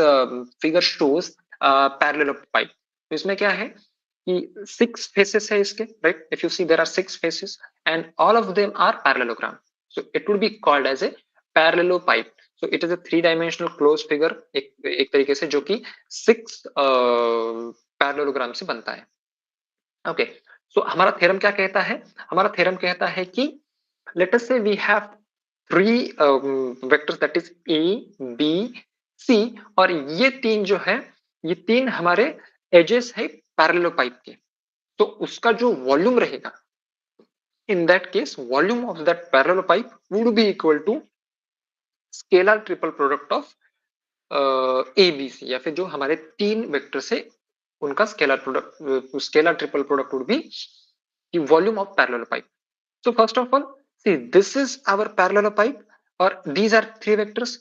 figure shows parallel pipe. तो इसमें क्या है कि 6 फेसेस है इसके, राइट? If you see there are 6 faces and all of them are parallelogram, so it would be called as a parallel pipe. So it is a three dimensional close figure, एक तरीके से, जो कि 6 पैरेललोग्राम से बनता है. ओके, सो हमारा theorem क्या कहता है? हमारा थ्योरम कहता है कि let us say we have three vectors, that is A, B, C, और ये तीन जो है, ये तीन हमारे एजेस है पैरेलल पाइप के. तो उसका जो वॉल्यूम रहेगा, in that case volume of that parallel pipe would be equal to scalar triple product of A B C, या फिर जो हमारे तीन वेक्टर से उनका scalar product, scalar triple product would be the volume of parallel pipe. So first of all, see, this is our parallel pipe, or these are three vectors.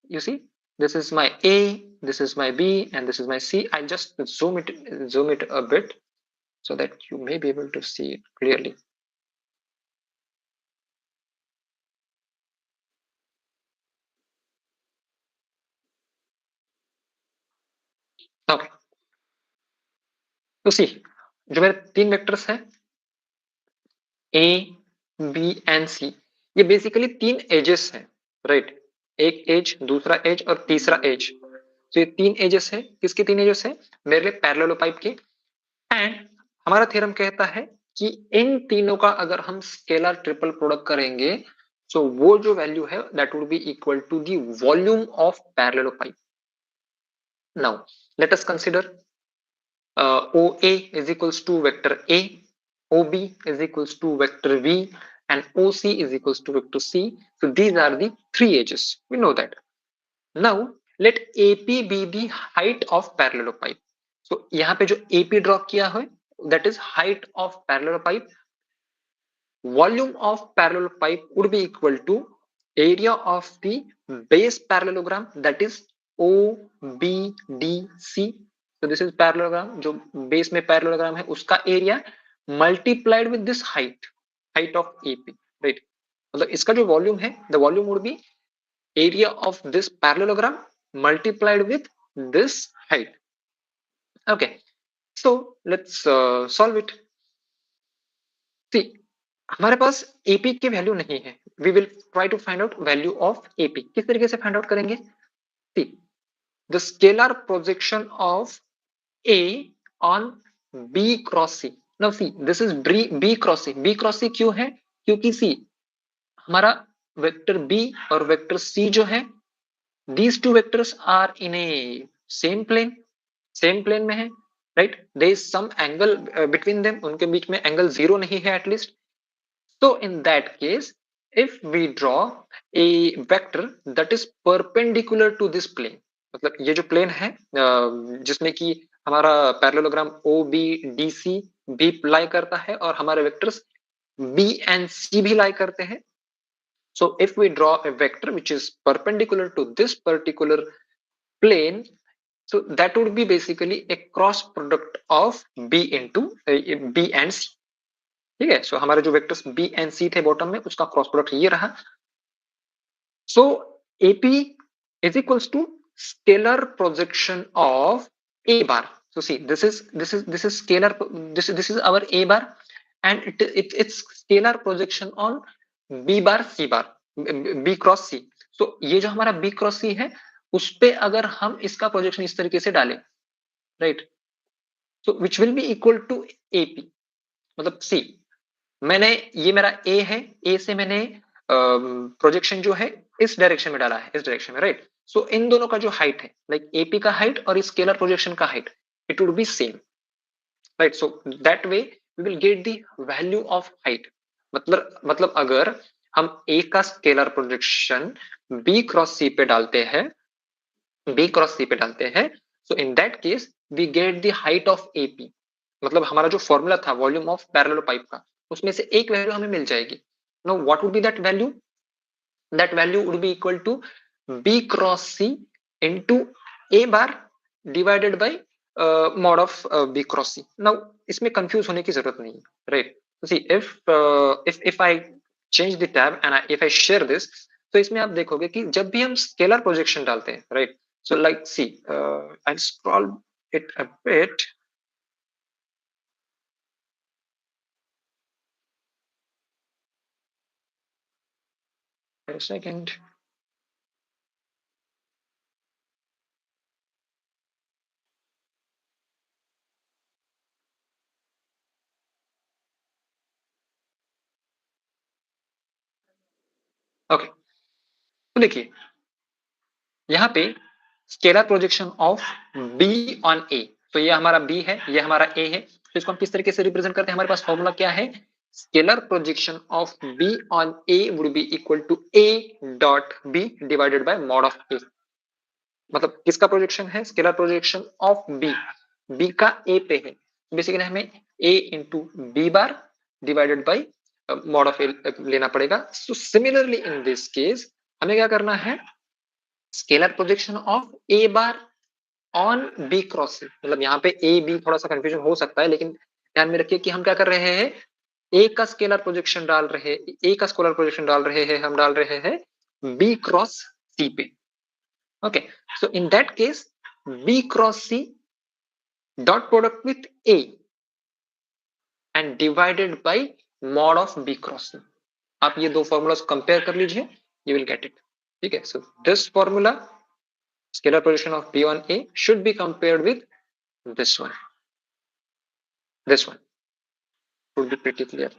You see, this is my A, this is my B, and this is my C. I'll just zoom it a bit so that you may be able to see it clearly. Okay. तो सी, जो मेरे तीन vectors हैं ए, B and सी, ये basically तीन edges हैं, right? एक as, दूसरा एज और तीसरा एज. तो ये तीन एजेस है. किसके तीन एजेस है? मेरे लिए पैरेलल पाइप के. एंड हमारा थ्योरम कहता है कि इन तीनों का अगर हम स्केलर ट्रिपल प्रोडक्ट करेंगे, सो वो जो वैल्यू है that would be equal to the volume of parallel pipe. Now let us consider OA is equals to vector A, OB is equals to vector V, and OC is equals to vector C. So these are the three edges. We know that. Now let AP be the height of parallel pipe. So यहाँ पे जो AP draw किया है, that is height of parallel pipe. Volume of parallel pipe would be equal to area of the base parallelogram, that is OBDC. So this is parallelogram, जो base में parallelogram है उसका area multiplied with this height of AP, right? मतलब इसका जो volume है, the volume would be area of this parallelogram multiplied with this height. Okay, so let's solve it. See, हमारे पास AP की वैल्यू नहीं है. We will try to find out value of AP. किस तरीके से फाइंड आउट करेंगे? See, the scalar projection of A on B cross C. Now see, this is B cross C. B cross C क्यों है? क्योंकि C हमारा vector B और vector C जो है, these two vectors are in a same plane में है, right? There is some angle between them. उनके बीच में एंगल जीरो नहीं है at least. So in that case, if we draw a vector that is perpendicular to this plane, मतलब ये जो plane है जिसमें कि हमारा पैरेललोग्राम OBDC भी लाई करता है और हमारे वेक्टर्स B and C भी लाई करते हैं. So if we draw a vector which is perpendicular to this particular plane, so that would be basically a cross product of B into B and C. ठीक है? सो हमारे जो vectors B and सी थे bottom में, उसका cross product ये रहा. So AP is equals to scalar projection of A bar. So see, this is scalar, this is our A bar and its scalar projection on B bar, C bar, B cross C. सो ये जो हमारा B cross सी है, उस पे अगर हम इसका प्रोजेक्शन इस तरीके से डालें, right, so which will be equal to AP. मतलब सी, मैंने, ये मेरा ए है, ए से मैंने प्रोजेक्शन जो है इस डायरेक्शन में डाला है, इस डायरेक्शन में, राइट? सो इन दोनों का जो हाइट है, लाइक एपी का हाइट और स्केलर प्रोजेक्शन का height, it would be same, right? So that way we will get the value of height. मतलब अगर हम ए का scalar projection B cross C पे डालते हैं, so in that case we get the height of AP. मतलब हमारा जो फॉर्मूला था वॉल्यूम ऑफ पैरेलल पाइप का, उसमें से एक वैल्यू हमें मिल जाएगी. Now what would be that value? That value would be equal to B cross C into A bar divided by mod of B cross C. Now इसमें confuse होने की जरूरत नहीं है, right? So see, if I change the tab and if I share this, तो इसमें आप देखोगे कि जब भी हम scalar projection डालते हैं, right? So like see, I'll scroll it a bit. A second. Okay, तो देखिए यहाँ पे scalar projection of B on A, तो ये हमारा बी है, ये हमारा ए है, तो इसको हम किस तरीके से रिप्रेजेंट करते हैं? हमारे पास फॉर्मूला क्या है? Scalar projection of B on A would be equal to A dot B divided by mod of A. मतलब किसका प्रोजेक्शन है? Scalar projection of B, B का ए पे है, बेसिकली हमें A into B bar divided by mod of A लेना पड़ेगा. So similarly in this case हमें क्या करना है? Scalar projection of A bar on B cross C. मतलब यहाँ पे ए बी थोड़ा सा कंफ्यूजन हो सकता है, लेकिन ध्यान में रखिए कि हम क्या कर रहे हैं? ए का स्केलर प्रोजेक्शन डाल रहे हैं, ए का स्केलर प्रोजेक्शन डाल रहे हैं, हम डाल रहे हैं बी क्रॉस सी पे. Okay, so in that case B cross C dot product with A and divided by mod of B cross C. आप ये दो फॉर्मूलास कंपेयर कर लीजिए, यू विल गेट इट. ठीक है, so this formula scalar projection of B on A should be compared with this one. This one would be pretty clear.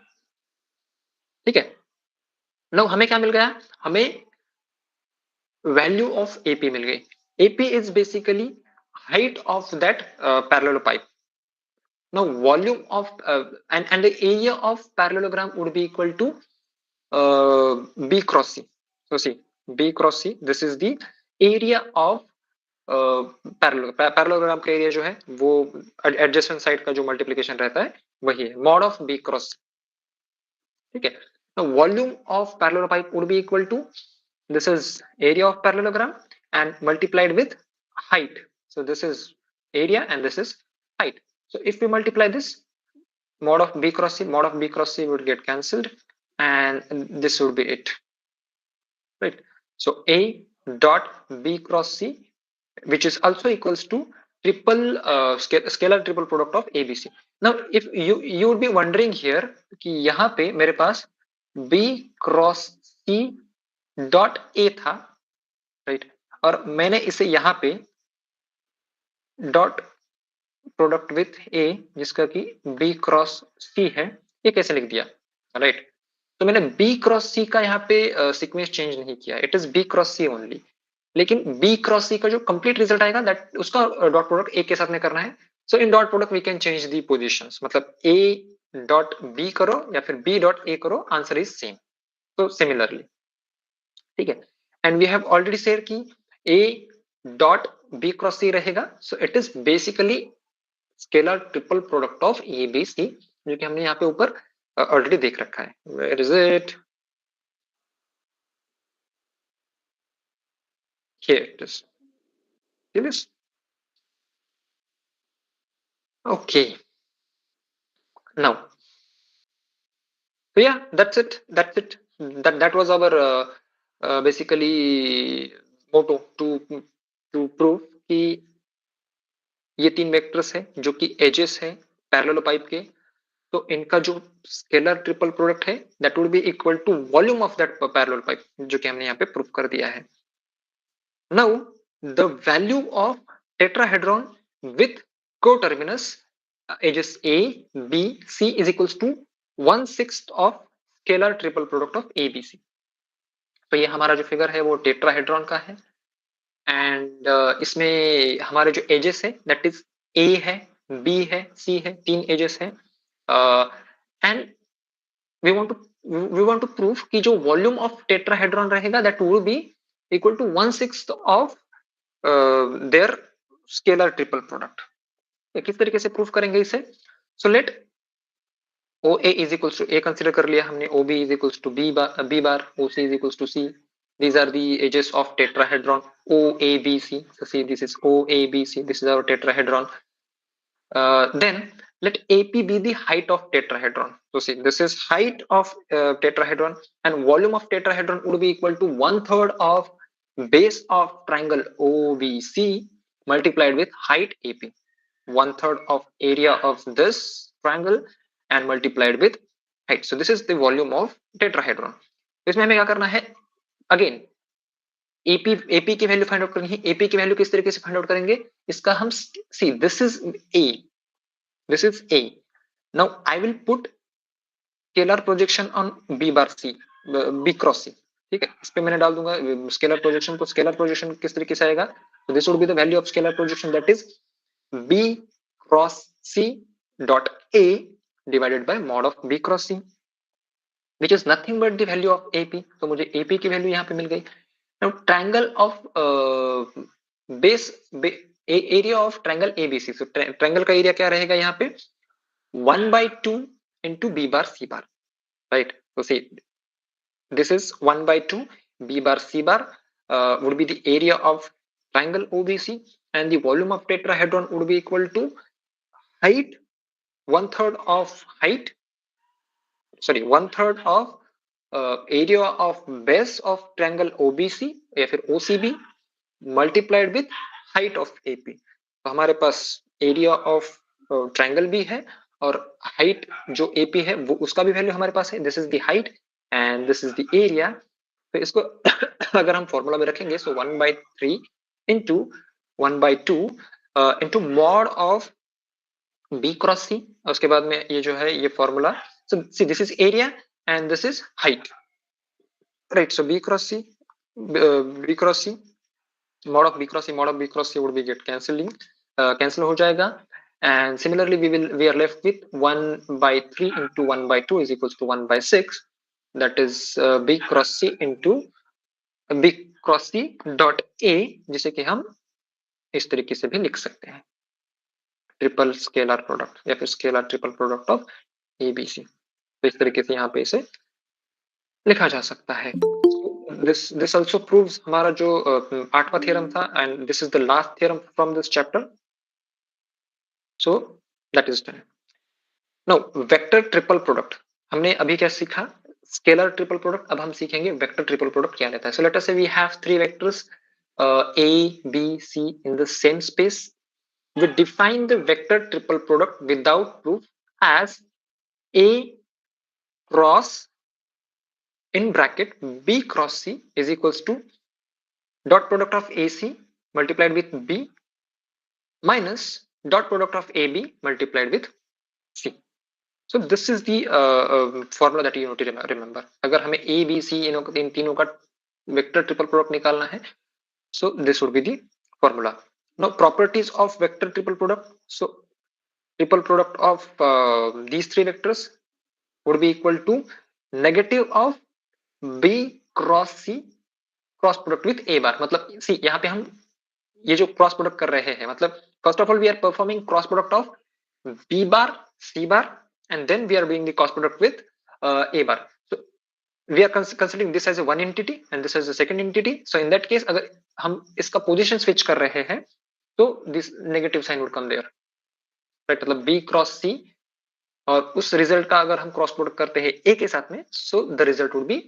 ठीक है, now हमें क्या मिल गया? हमें value of AP मिल गई. AP is basically height of that parallelopipe. Now volume of and the area of parallelogram would be equal to B cross C. So see, B cross C, this is the area of parallelogram का area जो है वो adjacent side का जो multiplication रहता है वही है, मॉड ऑफ बी क्रॉस. ठीक है, volume of parallelepiped would be equal to this is area of parallelogram and multiplied with height. So this is area and this is height. So if we multiply this mod of b cross c, mod of b cross c would get cancelled and this would be it, right? So a dot b cross c, which is also equals to triple scalar triple product of ABC. Now if you would be wondering here कि यहाँ पे मेरे पास B cross C dot A था, right? और मैंने इसे यहाँ पे dot product with A जिसका कि B cross C है, ये कैसे लिख दिया, right? तो मैंने B cross C का यहाँ पे सीक्वेंस चेंज नहीं किया, it is B cross C only. लेकिन B क्रॉस C का जो कंप्लीट रिजल्ट आएगा दैट उसका डॉट प्रोडक्ट A के साथ में करना है. So in dot product we can change the positions, मतलब A डॉट B करो या फिर B डॉट A करो, आंसर इज सेम. तो सिमिलरली, ठीक है, and we have already said कि A dot B cross C रहेगा. So it is basically scalar triple product of A B C, जो कि हमने यहाँ पे ऊपर ऑलरेडी देख रखा है. Where is it? Here it is. See this? Okay. Now, so yeah, that's it. That's it. That was our basically motto to prove कि ये तीन वेक्टर्स है जो कि एजेस है पैरेललोपाइप के, तो इनका जो स्केलर ट्रिपल प्रोडक्ट है that would be equal to volume of that parallelepiped, जो कि हमने यहाँ पे प्रूव कर दिया है. Now the value of tetrahedron with coterminous edges A, B, C is equals to 1/6 of scalar triple product of ABC. तो ये हमारा जो फिगर है वो टेट्राहेड्रॉन का है एंड इसमें हमारे जो एजेस है दैट इज A है, B है, C है, तीन एजेस है and we want to prove कि जो वॉल्यूम ऑफ टेट्राहेड्रॉन रहेगा that would be equal to 1/6 of their scalar triple product. किस तरीके से प्रूफ करेंगे इसे? So let OA is equals to A consider कर लिया हमने, OB is equals to B bar, OC is equals to C. These are the edges of tetrahedron OABC. So see, this is OABC. This is our tetrahedron. Then let AP be the height of tetrahedron. So see, this is height of tetrahedron, and volume of tetrahedron would be equal to 1/3 of base of triangle OBC multiplied with height AP. 1/3 of area of this triangle and multiplied with height. So this is the volume of tetrahedron. इसमें हमें क्या करना है? Again, AP की value find out करनी है. AP की value किस तरीके से फाइंड आउट करेंगे? इसका हम C, this is A. This is A. Now I will put scalar projection on B bar C, B cross C. ठीक है, इस पे मैंने डाल दूंगा स्केलर प्रोजेक्शन. तो स्केलर प्रोजेक्शन किस तरीके से आएगा? तो this would be the value of scalar projection, that is B cross C dot A divided by mod of B cross C, which is nothing but the value of AP. तो मुझे AP की value यहाँ पे मिल गई. Now triangle of base area of triangle ABC. So triangle का area क्या रहेगा यहाँ पे? 1/2 into B bar C bar, right? So see, this is 1/2 B bar C bar would be the area of triangle OBC, and the volume of tetrahedron would be equal to height, 1/3 of height, sorry, 1/3 of area of base of triangle OBC या फिर OCB multiplied with height of AP. तो हमारे पास area of triangle भी है और height जो AP है वो उसका भी वैल्यू हमारे पास है. This is the height and this is the area. तो इसको अगर हम फॉर्मूला में रखेंगे, सो 1/3 into 1/2 into mod of B cross C. उसके बाद में ये जो है ये formula, so see, this is area and this is height, right? So B cross C, B cross C, mod of B cross C would be get cancelling, cancel हो जाएगा. And similarly we are left with 1/3 into 1/2 is equals to 1/6. That is B cross C into B cross C dot A, जिसे कि हम इस तरीके से भी लिख सकते हैं, ट्रिपल स्केलर प्रोडक्ट या फिर scalar triple product of ABC. तो इस तरीके से यहाँ पे इसे लिखा जा सकता है. This also proves हमारा जो 8वां थ्योरम था, and this is the last theorem from this chapter. So that is done. Now vector triple product हमने अभी क्या सीखा? Scalar triple product. अब हम सीखेंगे vector triple product क्या लेता है. So let us say we have three vectors A, B, C in the same space. We define the vector triple product without proof as A cross in bracket B cross C is equals to dot product of AC multiplied with B minus dot product of AB multiplied with C. So this is the formula that you need to remember. अगर हमें A, B, C इन तीनों का vector triple product निकालना है, so this would be the formula. Now properties of vector triple product. So triple product of these three vectors would be equal to negative of B cross C cross product with A बार. मतलब सी यहाँ पे हम ये जो cross product कर रहे हैं, मतलब first of all we are performing cross product of B bar C bar and then we are doing the cross product with A bar. So we are considering this as a one entity and this as a second entity. So in that case अगर हम इसका position switch कर रहे हैं तो this negative sign would come there, right? मतलब B cross C और उस रिजल्ट का अगर हम क्रॉस प्रोडक्ट करते हैं A के साथ में, so the result would be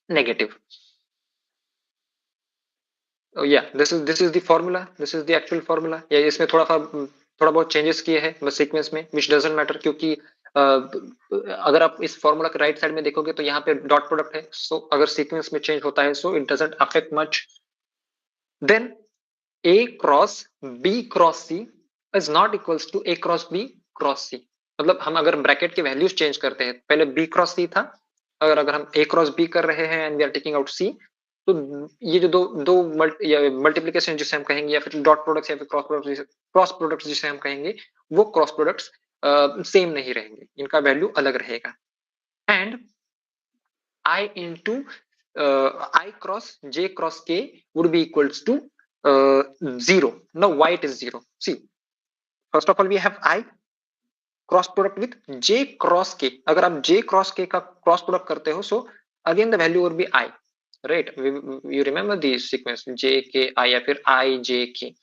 negative. Oh yeah, this is the formula. This is the actual formula. या इसमें थोड़ा बहुत चेंजेस किए हैं बस सीक्वेंस में, which doesn't matter, क्योंकि अगर आप इस फॉर्मूला के राइट साइड में देखोगे तो यहाँ पे डॉट प्रोडक्ट है. सो अगर सीक्वेंस में चेंज होता है so it doesn't affect much. Then A cross B cross C is not equals to A cross B cross C. मतलब हम अगर ब्रैकेट के वैल्यूज चेंज करते हैं, पहले B क्रॉस C था, अगर हम A क्रॉस B कर रहे हैं and we are taking out C, तो ये जो दो मल्टीप्लिकेशन जिसे हम कहेंगे या फिर डॉट प्रोडक्ट्स या फिर क्रॉस प्रोडक्ट्स जिसे हम कहेंगे, वो क्रॉस प्रोडक्ट्स सेम नहीं रहेंगे, इनका वैल्यू अलग रहेगा. And I into I cross J cross K would be equals to 0. Now why it is 0? See, first of all we have I, cross product with j cross k. अगर आप j cross k का cross product करते हो, so again the value would be i, right? You remember this sequence j k i या फिर i j k.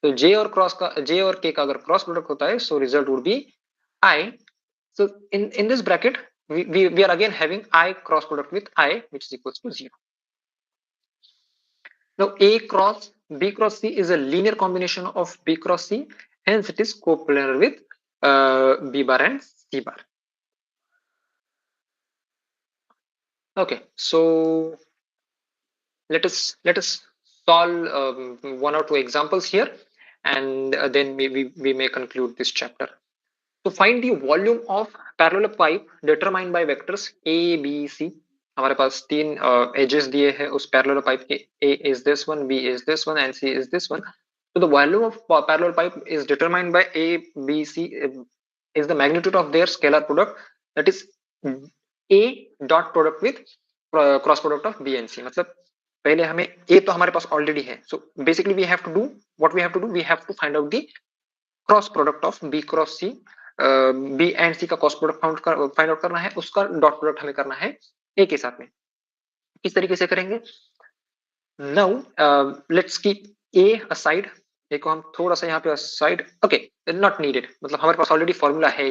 तो j और k का अगर क्रॉस प्रोडक्ट होता है, so result would be i. So in this bracket, we are again having I cross product with I, which is equals to 0. Now A cross B cross C is a linear combination of B cross C, hence it is coplanar with B bar and C bar. Okay, so let us solve one or two examples here, and then we may conclude this chapter. So find the volume of parallel pipe determined by vectors A, B, C. हमारे पास तीन edges दिए हैं उस parallel pipe के. A is this one, B is this one, and C is this one. So the volume of parallel pipe is determined by A, B, C is the magnitude of their scalar product, that is A dot product with cross product of B and C. मतलब पहले हमें A तो हमारे पास already है, so basically we have to do what we have to do. We have to find out the cross product of B cross C. B and C का cross product find out करना है, उसका dot product हमें करना है ए के साथ में. किस तरीके से करेंगे? Now let's keep A aside. A को हम थोड़ा सा यहाँ पे असाइड. ओके, नॉट नीडेड, मतलब हमारे पास ऑलरेडी फॉर्मूला है.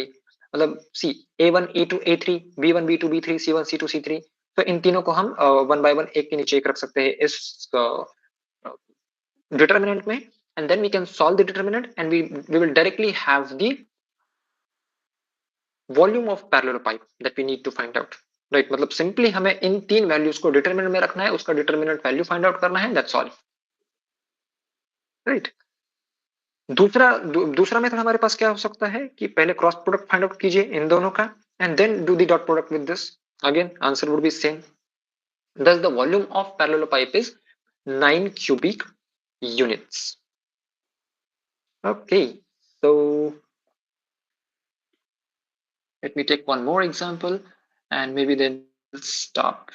मतलब सी A1 A2 A3 B1 B2 B3 C1 C2 C3. तो इन तीनों को हम वन बाय वन एक के नीचे एक रख सकते हैं इस डिटर्मिनेंट में, and then we can solve the determinant, and we will directly have the volume of parallel pipe that we need to find out, right? मतलब simply हमें इन तीन वैल्यूज को डिटरमिनेंट में रखना है, उसका डिटरमिनेंट वैल्यू फाइंड आउट करना है, दैट्स ऑल, राइट? दूसरा मेथड हमारे पास क्या हो सकता है कि पहले क्रॉस प्रोडक्ट फाइंड आउट कीजिए इन दोनों का, and then do the dot product with this. Again answer would be same. Thus the volume of parallel pipe is 9 cubic units. Okay, so let me take one more example, and maybe then we'll stop.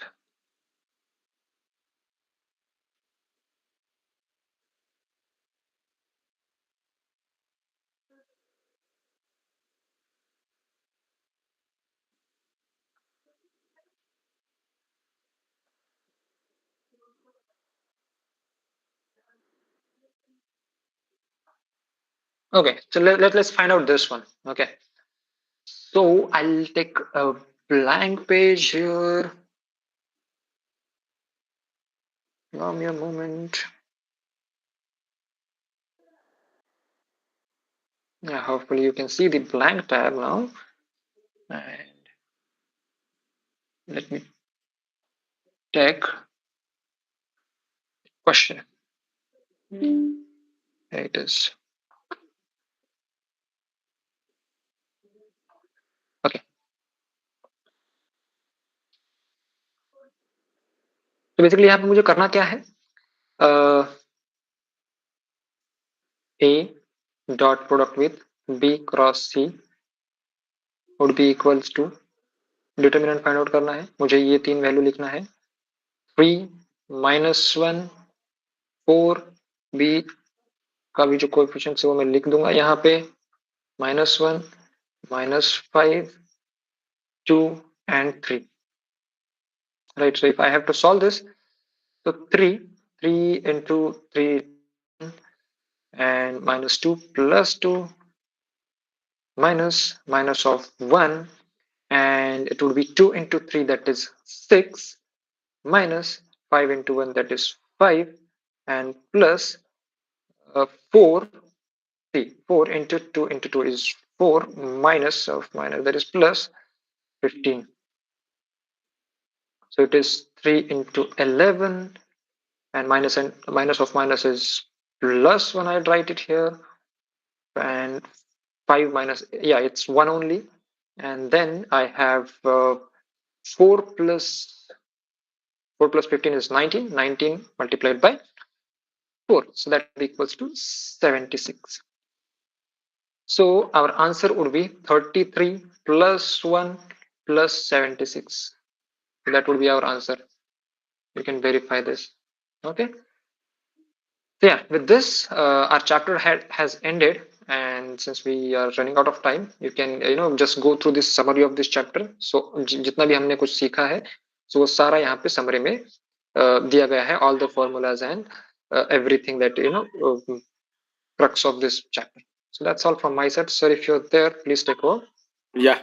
Okay, so let's find out this one. Okay, so I'll take a blank page here. Allow me a moment. Yeah, hopefully you can see the blank tab now. And let me take question. There it is. Okay. तो basically यहाँ पे मुझे करना क्या है? A dot product with B cross C would be equals to, determinant find out करना है मुझे, ये तीन वैल्यू लिखना है. 3 -1 4 B का भी जो कोएफिशिएंट है वो मैं लिख दूंगा यहाँ पे. -1 -5 2 and 3, right? So if I have to solve this, so 3 into 3 and -2 plus 2 minus of 1, and it would be 2 into 3, that is 6, minus 5 into 1, that is 5, and plus 4. See, 4 into 2 is 4, minus of minus, that is plus 15. So it is 3 into 11, and minus of minus is plus 1. I'd write it here, and 5 minus, yeah, it's 1 only. And then I have 4 plus 15 is 19. 19 multiplied by 4, so that equals to 76. So our answer would be 33 plus 1 plus 76. So that would be our answer. You can verify this. Okay. So yeah, with this, our chapter has ended. and since we are running out of time, you can just go through this summary of this chapter. So जितना भी हमने कुछ सीखा है, so वो सारा यहाँ पे summary में दिया गया है, all the formulas and everything that crux of this chapter. So that's all from my side, sir. If you're there, please take over. Yeah.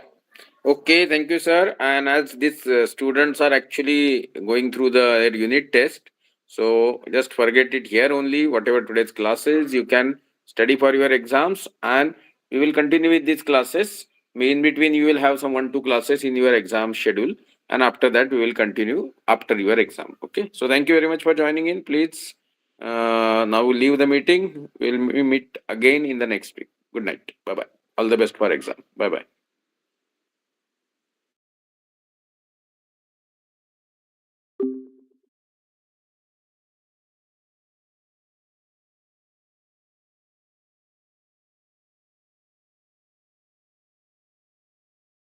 Okay, thank you, sir. And as these students are actually going through their unit test, so just forget it here only. Whatever today's classes, you can study for your exams, and we will continue with these classes. In between, you will have some 1-2 classes in your exam schedule, and after that, we will continue after your exam. Okay. So thank you very much for joining in. Please now leave the meeting. We'll meet again in the next week. Good night. Bye bye. All the best for exam. Bye bye.